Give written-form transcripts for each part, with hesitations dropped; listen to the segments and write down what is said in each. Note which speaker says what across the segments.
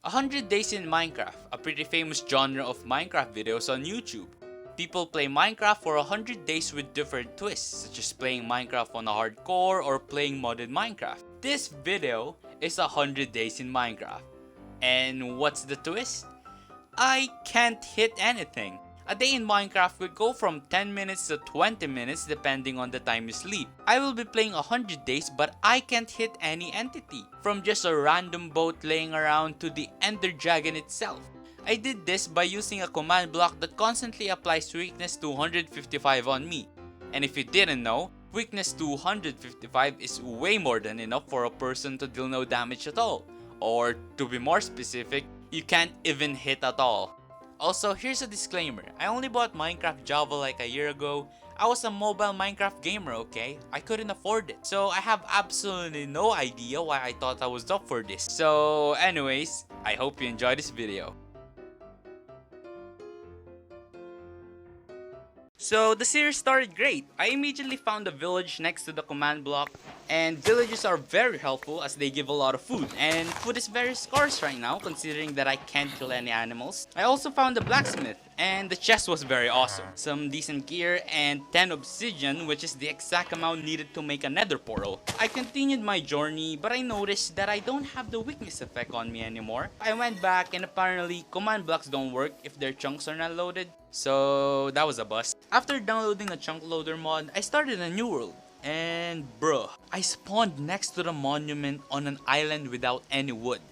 Speaker 1: 100 Days in Minecraft, a pretty famous genre of Minecraft videos on YouTube. People play Minecraft for 100 days with different twists, such as playing Minecraft on a hardcore or playing modded Minecraft. This video is 100 Days in Minecraft. And what's the twist? I can't hit anything. A day in Minecraft will go from 10 minutes to 20 minutes depending on the time you sleep. I will be playing 100 days but I can't hit any entity. From just a random boat laying around to the Ender Dragon itself. I did this by using a command block that constantly applies weakness 255 on me. And if you didn't know, weakness 255 is way more than enough for a person to deal no damage at all. Or to be more specific, you can't even hit at all. Also, here's a disclaimer, I only bought Minecraft Java like a year ago. I was a mobile Minecraft gamer, okay? I couldn't afford it. So I have absolutely no idea why I thought I was up for this. So anyways, I hope you enjoy this video. So the series started great. I immediately found a village next to the command block, and villages are very helpful as they give a lot of food, and food is very scarce right now considering that I can't kill any animals. I also found a blacksmith, and the chest was very awesome. Some decent gear and 10 obsidian, which is the exact amount needed to make a nether portal. I continued my journey, but I noticed that I don't have the weakness effect on me anymore. I went back and apparently command blocks don't work if their chunks are not loaded. So that was a bust. After downloading a chunk loader mod, I started a new world. And bruh, I spawned next to the monument on an island without any wood.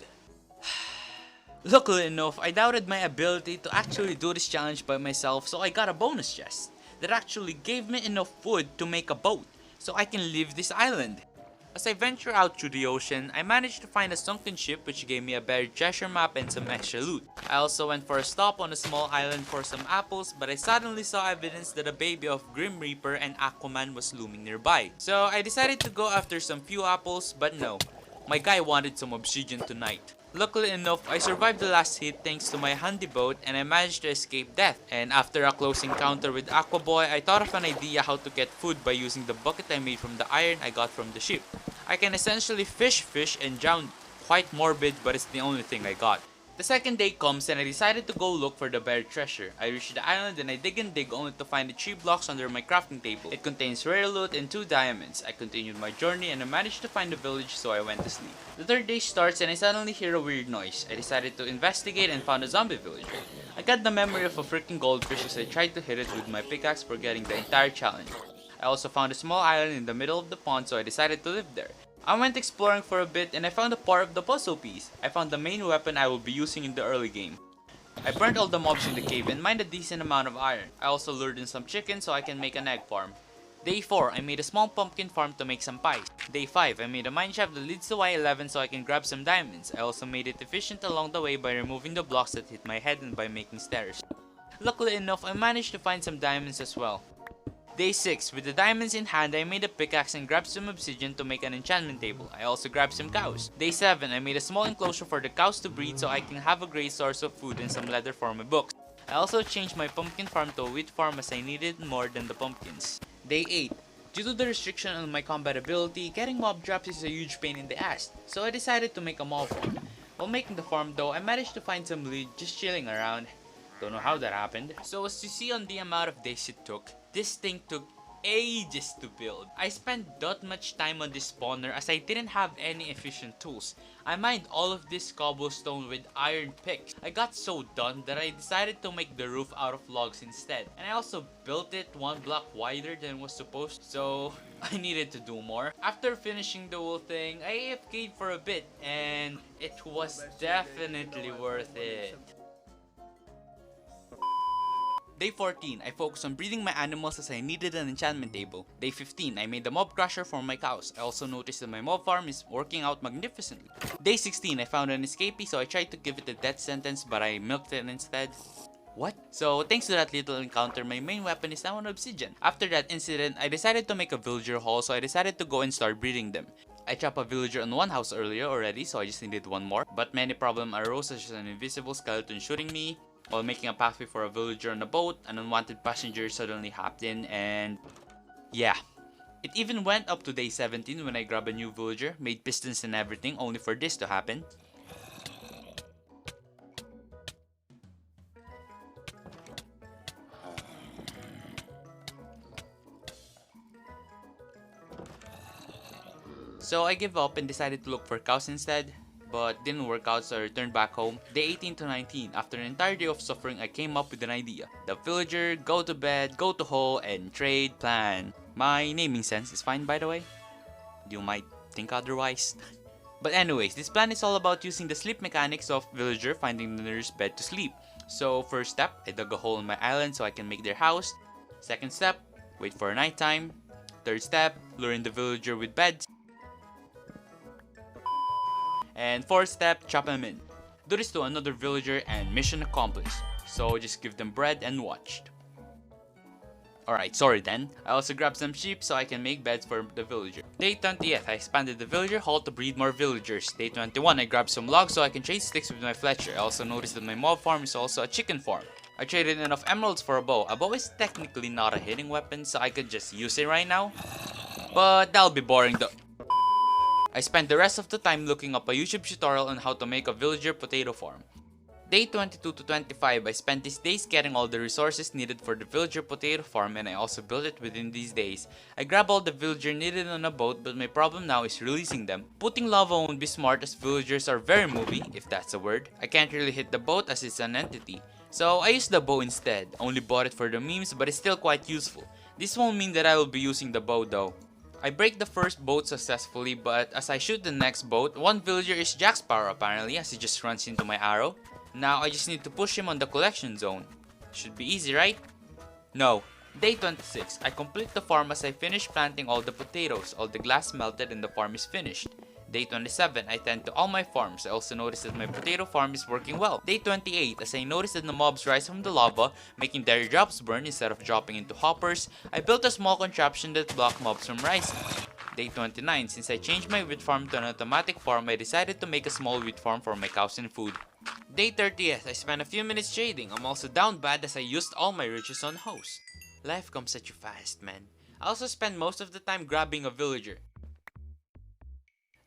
Speaker 1: Luckily enough, I doubted my ability to actually do this challenge by myself, so I got a bonus chest that actually gave me enough wood to make a boat so I can leave this island. As I venture out through the ocean, I managed to find a sunken ship which gave me a buried treasure map and some extra loot. I also went for a stop on a small island for some apples, but I suddenly saw evidence that a baby of Grim Reaper and Aquaman was looming nearby. So I decided to go after some few apples, but no, my guy wanted some obsidian tonight. Luckily enough, I survived the last hit thanks to my handy boat and I managed to escape death. And after a close encounter with Aquaboy, I thought of an idea how to get food by using the bucket I made from the iron I got from the ship. I can essentially fish and drown. Quite morbid, but it's the only thing I got. The second day comes and I decided to go look for the buried treasure. I reach the island and I dig and dig only to find the 3 blocks under my crafting table. It contains rare loot and 2 diamonds. I continued my journey and I managed to find the village, so I went to sleep. The third day starts and I suddenly hear a weird noise. I decided to investigate and found a zombie villager. I got the memory of a freaking goldfish as I tried to hit it with my pickaxe, forgetting the entire challenge. I also found a small island in the middle of the pond, so I decided to live there. I went exploring for a bit and I found a part of the puzzle piece. I found the main weapon I will be using in the early game. I burned all the mobs in the cave and mined a decent amount of iron. I also lured in some chickens so I can make an egg farm. Day 4, I made a small pumpkin farm to make some pies. Day 5, I made a mineshaft that leads to Y11 so I can grab some diamonds. I also made it efficient along the way by removing the blocks that hit my head and by making stairs. Luckily enough, I managed to find some diamonds as well. Day 6, with the diamonds in hand, I made a pickaxe and grabbed some obsidian to make an enchantment table. I also grabbed some cows. Day 7, I made a small enclosure for the cows to breed so I can have a great source of food and some leather for my books. I also changed my pumpkin farm to a wheat farm as I needed more than the pumpkins. Day 8, due to the restriction on my combat ability, getting mob traps is a huge pain in the ass, so I decided to make a mob farm. While making the farm though, I managed to find some loot just chilling around. Don't know how that happened. So as you see on the amount of days it took, this thing took ages to build. I spent that much time on this spawner as I didn't have any efficient tools. I mined all of this cobblestone with iron picks. I got so done that I decided to make the roof out of logs instead. And I also built it 1 block wider than was supposed, so I needed to do more. After finishing the whole thing, I AFK'd for a bit and it was definitely worth it. Day 14, I focused on breeding my animals as I needed an enchantment table. Day 15, I made the mob crusher for my cows. I also noticed that my mob farm is working out magnificently. Day 16, I found an Skeppy, so I tried to give it a death sentence but I milked it instead. What? So thanks to that little encounter, my main weapon is now an obsidian. After that incident, I decided to make a villager hall, so I decided to go and start breeding them. I chopped a villager on one house earlier already, so I just needed one more. But many problems arose, such as an invisible skeleton shooting me. While making a pathway for a villager on a boat, an unwanted passenger suddenly hopped in and yeah. It even went up to day 17 when I grabbed a new villager, made pistons and everything, only for this to happen. So I gave up and decided to look for cows instead, but didn't work out, so I returned back home. Day 18 to 19, after an entire day of suffering, I came up with an idea. The villager, go to bed, go to hole, and trade plan. My naming sense is fine, by the way. You might think otherwise. But anyways, this plan is all about using the sleep mechanics of villager finding the nearest bed to sleep. So first step, I dug a hole in my island so I can make their house. Second step, wait for nighttime. Third step, lure in the villager with beds. And fourth step, chop them in. Do this to another villager and mission accomplished. So just give them bread and watched. Alright, sorry then. I also grabbed some sheep so I can make beds for the villager. Day 20th, I expanded the villager hall to breed more villagers. Day 21, I grabbed some logs so I can trade sticks with my Fletcher. I also noticed that my mob farm is also a chicken farm. I traded enough emeralds for a bow. A bow is technically not a hitting weapon, so I could just use it right now. But that'll be boring though. I spent the rest of the time looking up a YouTube tutorial on how to make a villager potato farm. Day 22 to 25, I spent these days getting all the resources needed for the villager potato farm, and I also built it within these days. I grabbed all the villager needed on a boat, but my problem now is releasing them. Putting lava won't be smart as villagers are very movie, if that's a word. I can't really hit the boat as it's an entity. So I used the bow instead. Only bought it for the memes, but it's still quite useful. This won't mean that I will be using the bow though. I break the first boat successfully, but as I shoot the next boat, one villager is Jack Sparrow apparently, as he just runs into my arrow. Now I just need to push him on the collection zone. Should be easy, right? No. Day 26, I complete the farm as I finish planting all the potatoes. All the glass melted and the farm is finished. Day 27, I tend to all my farms. I also noticed that my potato farm is working well. Day 28, as I noticed that the mobs rise from the lava, making their drops burn instead of dropping into hoppers, I built a small contraption that blocked mobs from rising. Day 29, since I changed my wheat farm to an automatic farm, I decided to make a small wheat farm for my cows and food. Day 30th, I spent a few minutes trading. I'm also down bad as I used all my riches on host. Life comes at you fast, man. I also spend most of the time grabbing a villager.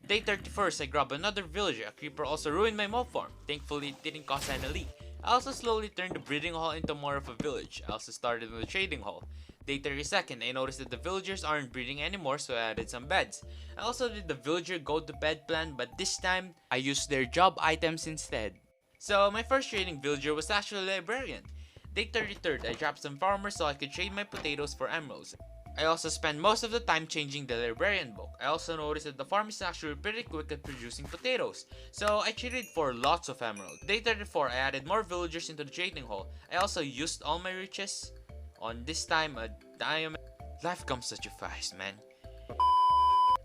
Speaker 1: Day 31st, I grab another villager. A creeper also ruined my mob farm. Thankfully, it didn't cause any leak. I also slowly turned the breeding hall into more of a village. I also started on the trading hall. Day 32nd, I noticed that the villagers aren't breeding anymore, so I added some beds. I also did the villager go to bed plan, but this time, I used their job items instead. So my first trading villager was actually a librarian. Day 33rd, I dropped some farmers so I could trade my potatoes for emeralds. I also spend most of the time changing the librarian book. I also noticed that the farm is actually pretty quick at producing potatoes, so I traded for lots of emeralds. Day 34, I added more villagers into the trading hall. I also used all my riches. On this time, a diamond. Life comes at you fast, man.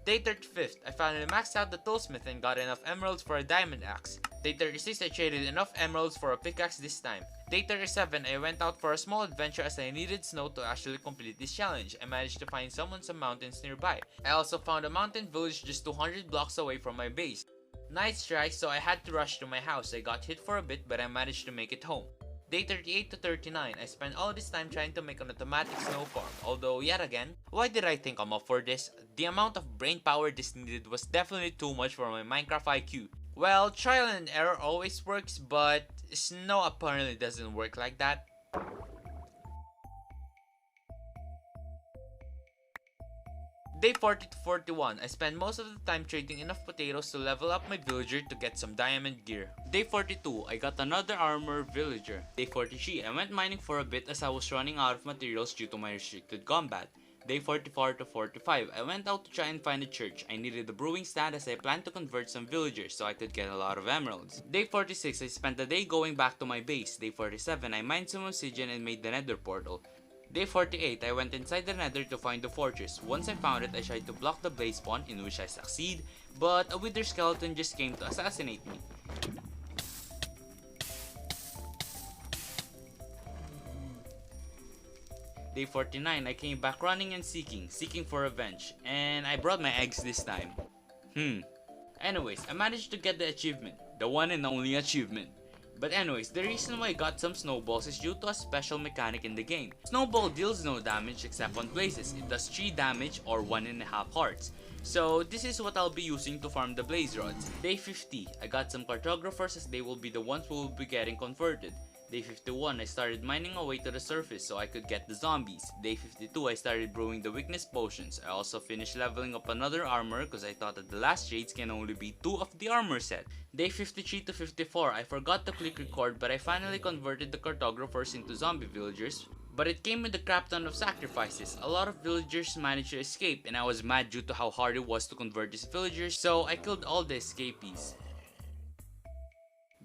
Speaker 1: Day 35th, I finally maxed out the toolsmith and got enough emeralds for a diamond axe. Day 36, I traded enough emeralds for a pickaxe this time. Day 37, I went out for a small adventure as I needed snow to actually complete this challenge. I managed to find some mountains nearby. I also found a mountain village just 200 blocks away from my base. Night strike, so I had to rush to my house. I got hit for a bit, but I managed to make it home. Day 38 to 39, I spent all this time trying to make an automatic snow farm. Although, yet again, why did I think I'm up for this? The amount of brain power this needed was definitely too much for my Minecraft IQ. Well, trial and error always works, but snow apparently doesn't work like that. Day 40 to 41, I spent most of the time trading enough potatoes to level up my villager to get some diamond gear. Day 42, I got another armor villager. Day 43, I went mining for a bit as I was running out of materials due to my restricted combat. Day 44 to 45, I went out to try and find a church. I needed a brewing stand as I planned to convert some villagers so I could get a lot of emeralds. Day 46, I spent the day going back to my base. Day 47, I mined some obsidian and made the nether portal. Day 48, I went inside the nether to find the fortress. Once I found it, I tried to block the blaze spawn, in which I succeed, but a wither skeleton just came to assassinate me. Day 49, I came back running and seeking for revenge, and I brought my eggs this time. Anyways, I managed to get the achievement, the one and only achievement. But anyways, the reason why I got some snowballs is due to a special mechanic in the game. Snowball deals no damage except on blazes. It does 3 damage or 1.5 hearts. So this is what I'll be using to farm the blaze rods. Day 50, I got some cartographers as they will be the ones who will be getting converted. Day 51, I started mining away to the surface so I could get the zombies. Day 52, I started brewing the weakness potions. I also finished leveling up another armor because I thought that the last shades can only be 2 of the armor set. Day 53 to 54, I forgot to click record but I finally converted the cartographers into zombie villagers. But it came with a crap ton of sacrifices. A lot of villagers managed to escape and I was mad due to how hard it was to convert these villagers, so I killed all the escapees.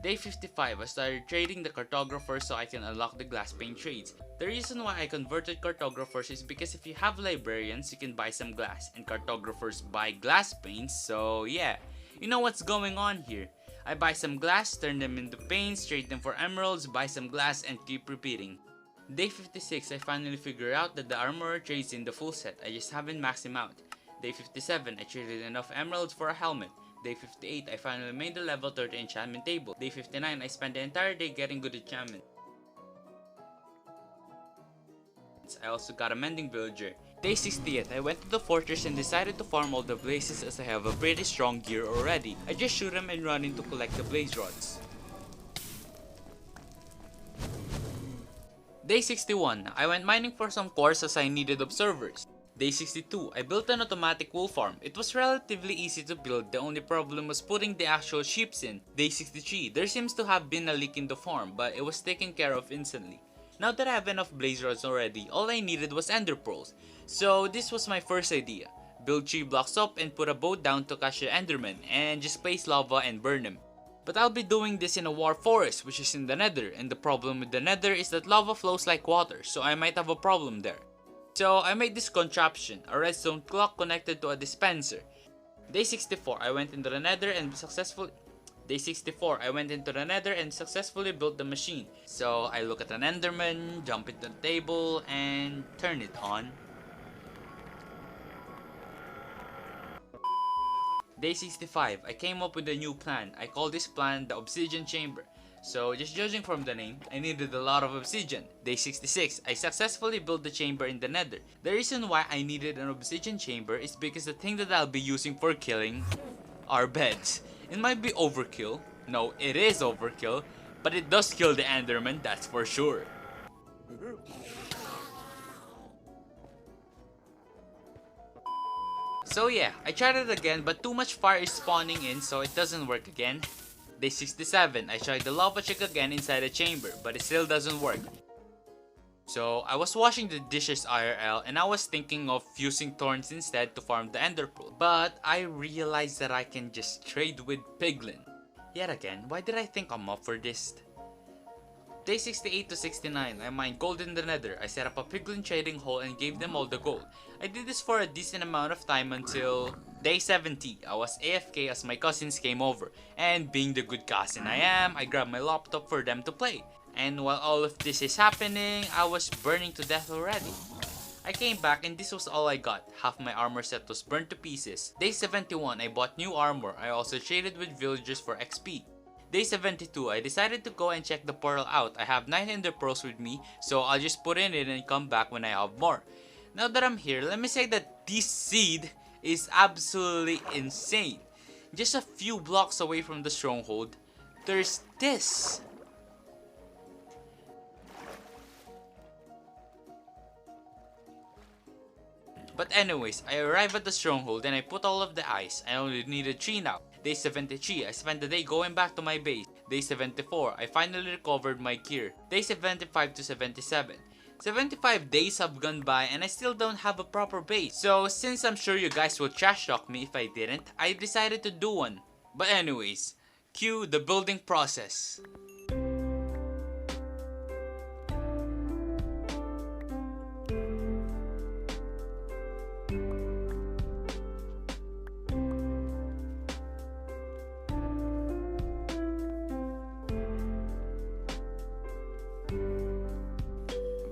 Speaker 1: Day 55, I started trading the cartographers so I can unlock the glass paint trades. The reason why I converted cartographers is because if you have librarians, you can buy some glass, and cartographers buy glass paints, so yeah. You know what's going on here. I buy some glass, turn them into paints, trade them for emeralds, buy some glass, and keep repeating. Day 56, I finally figured out that the armorer trades in the full set, I just haven't maxed him out. Day 57, I traded enough emeralds for a helmet. Day 58, I finally made the level 30 enchantment table. Day 59, I spent the entire day getting good enchantment. I also got a mending villager. Day 68, I went to the fortress and decided to farm all the blazes as I have a pretty strong gear already. I just shoot them and run in to collect the blaze rods. Day 61, I went mining for some cores as I needed observers. Day 62, I built an automatic wool farm. It was relatively easy to build, the only problem was putting the actual sheep in. Day 63, there seems to have been a leak in the farm, but it was taken care of instantly. Now that I have enough blaze rods already, all I needed was ender pearls. So this was my first idea. Build 3 blocks up and put a boat down to catch the enderman, and just place lava and burn them. But I'll be doing this in a war forest, which is in the nether, and the problem with the nether is that lava flows like water, so I might have a problem there. So I made this contraption, a redstone clock connected to a dispenser. Day 64, I went into the nether and successfully built the machine. So I look at an enderman, jump into the table, and turn it on. Day 65, I came up with a new plan. I call this plan the obsidian chamber. So just judging from the name, I needed a lot of obsidian. Day 66, I successfully built the chamber in the nether. The reason why I needed an obsidian chamber is because the thing that I'll be using for killing are beds. It might be overkill. No, it is overkill. But it does kill the enderman, that's for sure. So yeah, I tried it again but too much fire is spawning in so it doesn't work again. Day 67, I tried the lava chick again inside the chamber, but it still doesn't work. So I was washing the dishes IRL and I was thinking of using thorns instead to farm the ender pearl. But I realized that I can just trade with piglin. Yet again, why did I think I'm up for this? Day 68 to 69, I mined gold in the nether. I set up a piglin trading hole and gave them all the gold. I did this for a decent amount of time until day 70. I was AFK as my cousins came over. And being the good cousin I am, I grabbed my laptop for them to play. And while all of this is happening, I was burning to death already. I came back and this was all I got. Half my armor set was burnt to pieces. Day 71, I bought new armor. I also traded with villagers for XP. Day 72, I decided to go and check the portal out. I have 9 ender pearls with me, so I'll just put in it and come back when I have more. Now that I'm here, let me say that this seed is absolutely insane. Just a few blocks away from the stronghold, there's this. But anyways, I arrived at the stronghold and I put all of the ice. I only needed 3 now. Day 73, I spent the day going back to my base. Day 74, I finally recovered my gear. Day 75 to 77. 75 days have gone by and I still don't have a proper base. So since I'm sure you guys will trash talk me if I didn't, I decided to do one. But anyways, cue the building process.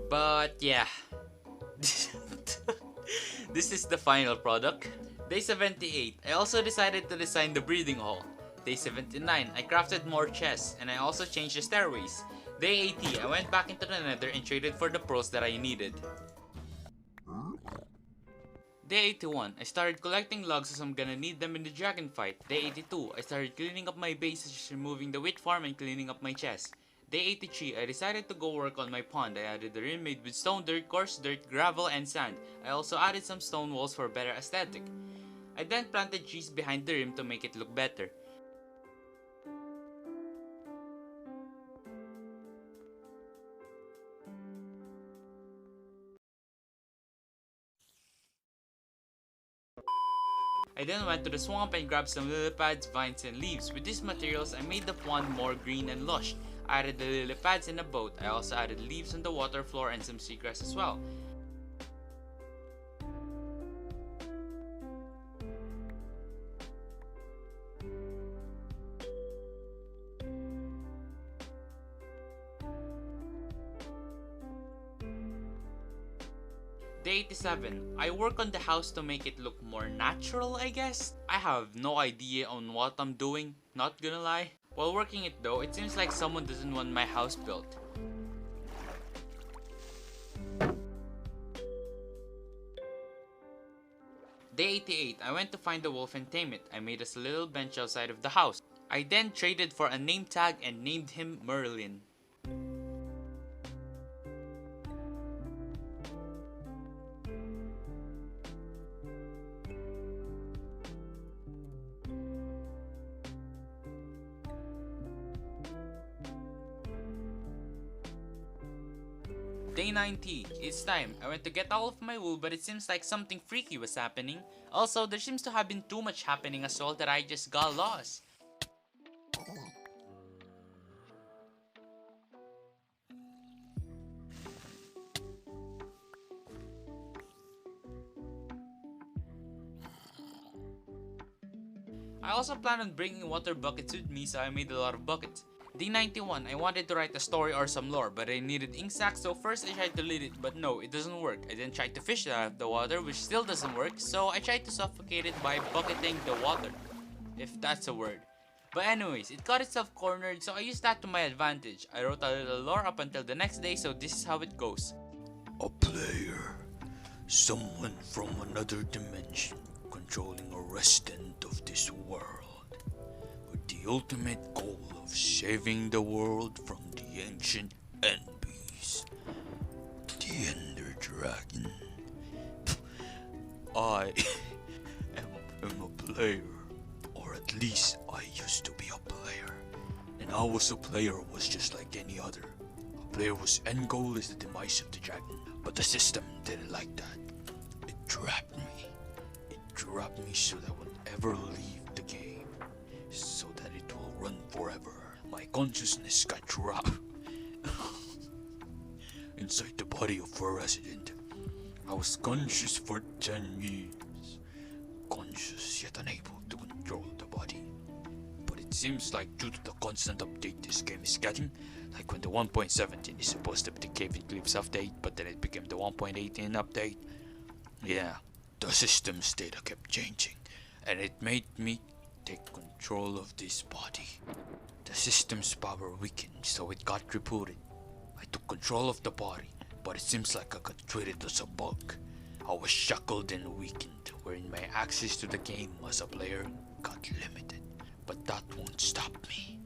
Speaker 1: But yeah, this is the final product. Day 78, I also decided to design the breeding hall. Day 79, I crafted more chests and I also changed the stairways. Day 80, I went back into the nether and traded for the pearls that I needed. Day 81, I started collecting logs as I'm gonna need them in the dragon fight. Day 82, I started cleaning up my base, just removing the wheat farm and cleaning up my chest. Day 83, I decided to go work on my pond. I added a rim made with stone, dirt, coarse dirt, gravel, and sand. I also added some stone walls for better aesthetic. I then planted trees behind the rim to make it look better. I then went to the swamp and grabbed some lily pads, vines, and leaves. With these materials, I made the pond more green and lush. I added the lily pads in a boat. I also added leaves on the water floor and some seagrass as well. Day 87, I work on the house to make it look more natural, I guess? I have no idea on what I'm doing, not gonna lie. While working it though, it seems like someone doesn't want my house built. Day 88, I went to find the wolf and tame it. I made us a little bench outside of the house. I then traded for a name tag and named him Merlin. Day 90, it's time. I went to get all of my wool, but it seems like something freaky was happening. Also, there seems to have been too much happening as well that I just got lost. I also planned on bringing water buckets with me, so I made a lot of buckets. Day 91, I wanted to write a story or some lore, but I needed ink sac, so first I tried to lead it, but no, it doesn't work. I then tried to fish it out of the water, which still doesn't work, so I tried to suffocate it by bucketing the water, if that's a word. But anyways, it got itself cornered, so I used that to my advantage. I wrote a little lore up until the next day, so this is how it goes.
Speaker 2: A player, someone from another dimension, controlling a resident of this world, with the ultimate goal of saving the world from the ancient enemies, the Ender Dragon. I am a player, or at least I used to be a player, and I was a player was just like any other. A player's end goal is the demise of the dragon, but the system didn't like that. It trapped me. It trapped me so that I would ever leave the game, so that it will run forever. My consciousness got trapped inside the body of a resident. I was conscious for 10 years, conscious yet unable to control the body. But it seems like due to the constant update this game is getting, like when the 1.17 is supposed to be the Cave Clips update, but then it became the 1.18 update. Yeah, the system's data kept changing, and it made me take control of this body. The system's power weakened, so it got rebooted. I took control of the body, but it seems like I got treated as a bug. I was shackled and weakened, wherein my access to the game as a player got limited. But that won't stop me.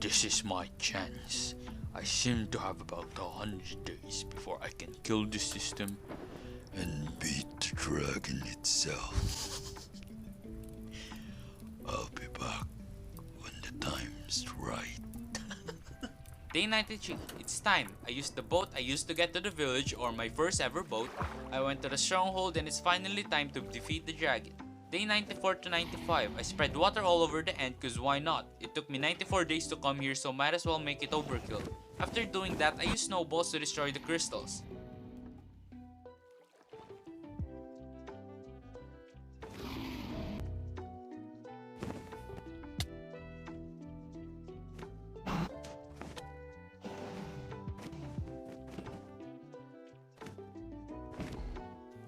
Speaker 2: This is my chance. I seem to have about 100 days before I can kill the system and beat the dragon itself. I'll be back when the time's right.
Speaker 1: Day 93, it's time. I used the boat I used to get to the village, or my first ever boat. I went to the stronghold and it's finally time to defeat the dragon. Day 94 to 95, I spread water all over the end cause why not? It took me 94 days to come here, so might as well make it overkill. After doing that, I used snowballs to destroy the crystals.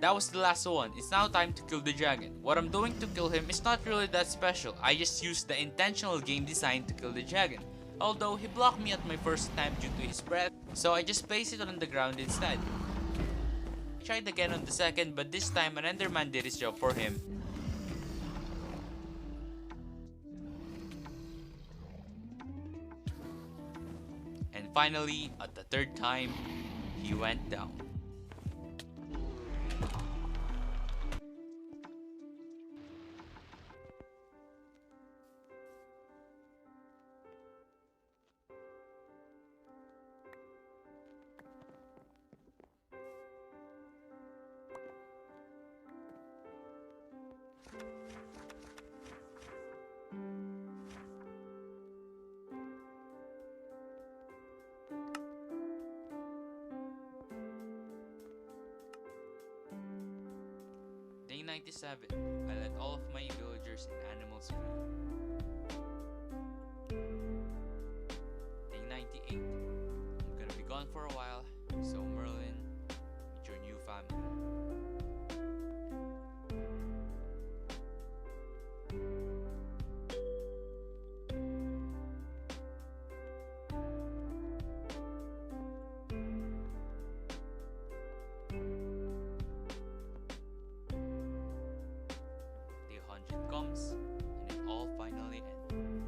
Speaker 1: That was the last one. It's now time to kill the dragon. What I'm doing to kill him is not really that special. I just used the intentional game design to kill the dragon. Although he blocked me at my first attempt due to his breath, so I just placed it on the ground instead. tried again on the second, but this time an Enderman did his job for him. And finally, at the third time, he went down. Day 97. I let all of my villagers and animals free. Day 98. I'm gonna be gone for a while, so Merlin, meet your new family. Day 100 comes, and it all finally ends.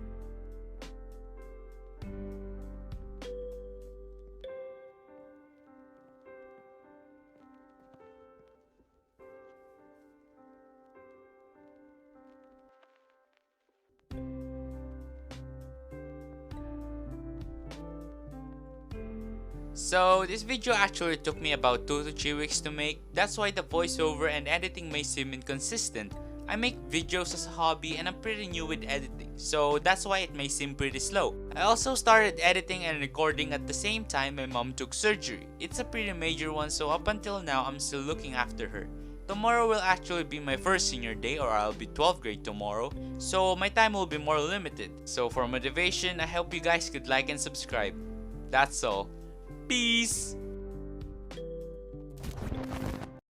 Speaker 1: So this video actually took me about 2 to 3 weeks to make. That's why the voiceover and editing may seem inconsistent. I make videos as a hobby and I'm pretty new with editing, so that's why it may seem pretty slow. I also started editing and recording at the same time my mom took surgery. It's a pretty major one, so up until now I'm still looking after her. Tomorrow will actually be my first senior day, or I'll be 12th grade tomorrow, so my time will be more limited. So for motivation, I hope you guys could like and subscribe. That's all. Peace!